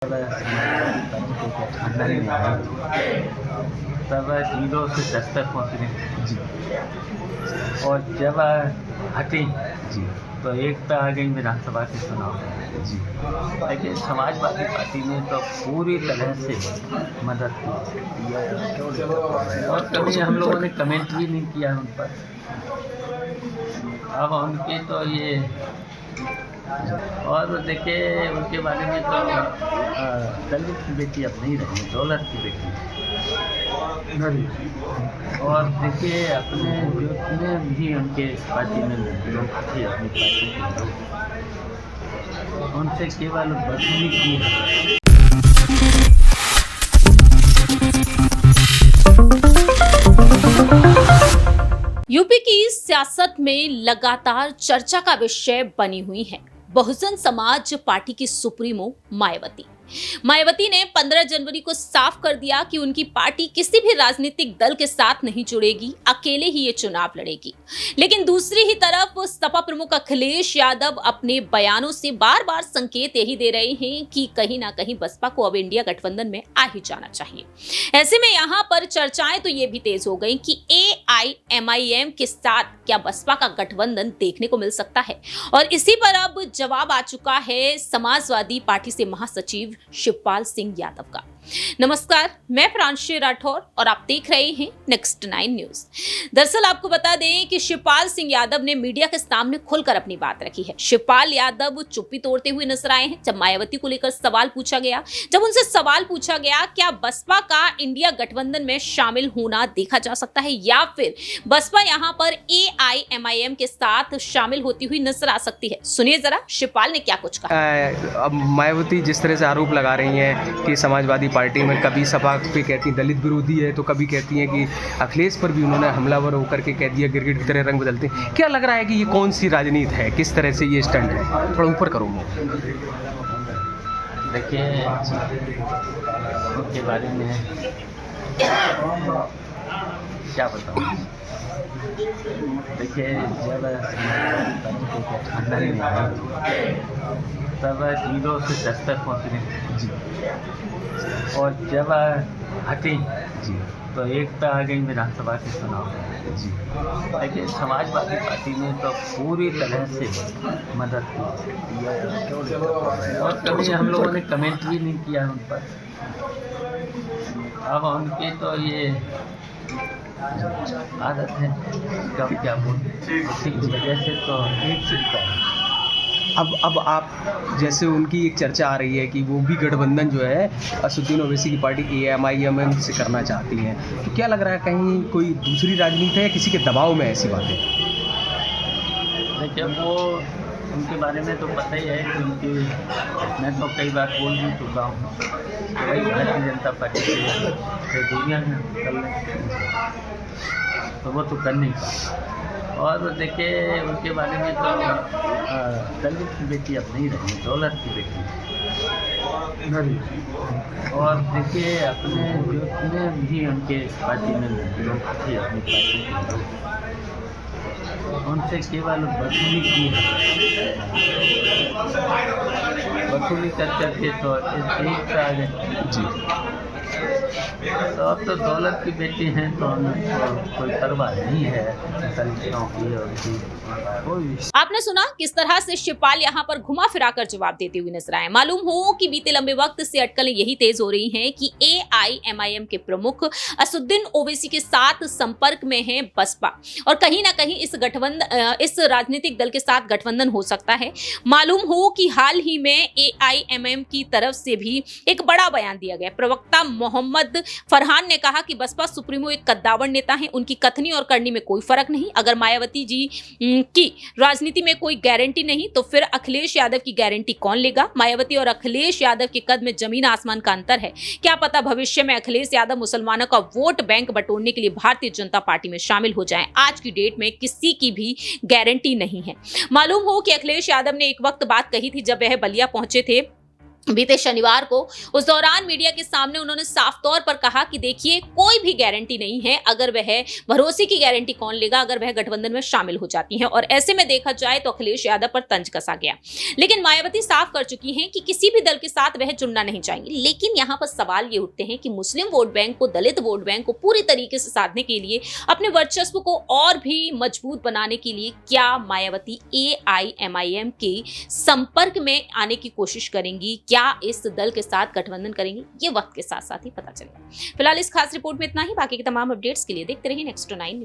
तब 0 से 10 तक पहुँचने जी। और जब हटी जी तो एक तो आ गई विधानसभा के चुनाव जी। लेकिन समाजवादी पार्टी ने तो पूरी तरह से मदद की और कभी हम लोगों ने कमेंट भी नहीं किया उन पर। अब उनके तो ये और देखिए उनके बारे में तो दलित की बेटी अब नहीं रही, दौलत की बेटी। और देखिए अपने जितने भी उनके पार्टी में लोग थे अपनी पार्टी के लोग, उनसे केवल वसूली की है। यूपी की सियासत में लगातार चर्चा का विषय बनी हुई है बहुजन समाज पार्टी की सुप्रीमो मायावती ने 15 जनवरी को साफ कर दिया कि उनकी पार्टी किसी भी राजनीतिक दल के साथ नहीं जुड़ेगी, अकेले ही ये चुनाव लड़ेगी। लेकिन दूसरी ही तरफ सपा प्रमुख अखिलेश यादव अपने बयानों से बार बार संकेत यही दे रहे हैं कि कहीं ना कहीं बसपा को अब इंडिया गठबंधन में आ ही जाना चाहिए। ऐसे में यहाँ पर चर्चाएं तो ये भी तेज हो गई कि AIMIM के साथ क्या बसपा का गठबंधन देखने को मिल सकता है, और इसी पर अब जवाब आ चुका है समाजवादी पार्टी से महासचिव शिवपाल सिंह यादव का। नमस्कार, मैं प्रांशी राठौर और आप देख रहे हैं नेक्स्ट 9 न्यूज। दरअसल आपको बता दें कि शिवपाल सिंह यादव ने मीडिया के सामने खुलकर अपनी बात रखी है। शिवपाल यादव चुप्पी तोड़ते हुए नजर आए हैं जब मायावती को लेकर सवाल पूछा गया। जब उनसे सवाल पूछा गया क्या बसपा का इंडिया गठबंधन में शामिल होना देखा जा सकता है या फिर बसपा यहां पर AIMIM के साथ शामिल होती हुई नजर आ सकती है, सुनिए जरा शिवपाल ने क्या कुछ कहा। अब मायावती जिस तरह से आरोप लगा रही हैं कि समाजवादी पार्टी में कभी सपा पे कहती हैं दलित विरोधी है, तो कभी कहती हैं कि अखिलेश पर भी उन्होंने हमलावर होकर के कह दिया गिरगिट की तरह रंग बदलते हैं। क्या लग रहा है कि ये कौन सी राजनीति है, किस तरह से ये स्टंट है? थोड़ा ऊपर करो। देखिए उनके बारे में क्या बताऊँ। देखिए जब तब 0 से 10 तक पहुँचने जी। और जब हटी जी तो एक तो आ गई विधानसभा के चुनाव जी। लेकिन समाजवादी पार्टी ने तो पूरी तरह से मदद की और कभी हम लोगों ने कमेंट भी नहीं किया उन पर। अब उनकी तो ये आदत है, कब क्या बोलते, उसी की वजह से तो एक चलता है। अब आप जैसे उनकी एक चर्चा आ रही है कि वो भी गठबंधन जो है असदुद्दीन ओवैसी की पार्टी AIMIM से करना चाहती हैं, तो क्या लग रहा है कहीं कोई दूसरी राजनीति है या किसी के दबाव में ऐसी बातें? देखिए वो उनके बारे में तो पता ही है कि उनकी मैं तो कई बार बोल भी चुका हूँ तो वही भारतीय जनता पार्टी से दुनिया में कर तो वो तो कर नहीं पाए। और देखिए उनके बारे में तो दलित की बेटी अब नहीं रही, दौलत की बेटी। और देखिए अपने जितने भी उनके पार्टी में लोग थे अपनी पार्टी के लोग, उनसे केवल वसूली की है। वसूली कर करके तो एक आ गए जी। तो अब तो दौलत की बेटी हैं तो कोई परवाह नहीं है दलितों की और आपने सुना किस तरह से शिवपाल यहाँ पर घुमा फिरा कर जवाब देते हुए नजर आए। मालूम हो कि बीते लंबे वक्त से अटकलें यही तेज हो रही हैं कि AIMIM के प्रमुख असदुद्दीन ओवैसी के साथ संपर्क में है बसपा और कहीं ना कहीं इस राजनीतिक दल के साथ गठबंधन हो सकता है। मालूम हो कि हाल ही में AIMIM की तरफ से भी एक बड़ा बयान दिया गया। प्रवक्ता मोहम्मद फरहान ने कहा कि बसपा सुप्रीमो एक कद्दावर नेता है, उनकी कथनी और करनी में कोई फर्क नहीं। अगर मायावती जी की राजनीति में कोई गारंटी नहीं तो फिर अखिलेश यादव की गारंटी कौन लेगा? मायावती और अखिलेश यादव के कद में जमीन आसमान का अंतर है। क्या पता भविष्य में अखिलेश यादव मुसलमानों का वोट बैंक बटोरने के लिए भारतीय जनता पार्टी में शामिल हो जाएं। आज की डेट में किसी की भी गारंटी नहीं है। मालूम हो कि अखिलेश यादव ने एक वक्त बात कही थी जब वह बलिया पहुंचे थे बीते शनिवार को उस दौरान मीडिया के सामने उन्होंने साफ तौर पर कहा कि देखिए कोई भी गारंटी नहीं है, अगर वह भरोसे की गारंटी कौन लेगा अगर वह गठबंधन में शामिल हो जाती हैं। और ऐसे में देखा जाए तो अखिलेश यादव पर तंज कसा गया। लेकिन मायावती साफ कर चुकी हैं कि किसी भी दल के साथ वह जुड़ना नहीं चाहेंगी। लेकिन यहाँ पर सवाल ये उठते हैं कि मुस्लिम वोट बैंक को, दलित वोट बैंक को पूरी तरीके से साधने के लिए, अपने वर्चस्व को और भी मजबूत बनाने के लिए क्या मायावती AIMIM के संपर्क में आने की कोशिश करेंगी? क्या इस दल के साथ गठबंधन करेंगी? ये वक्त के साथ साथ ही पता चलेगा। फिलहाल इस खास रिपोर्ट में इतना ही। बाकी के तमाम अपडेट्स के लिए देखते रहिए नेक्स्ट 9।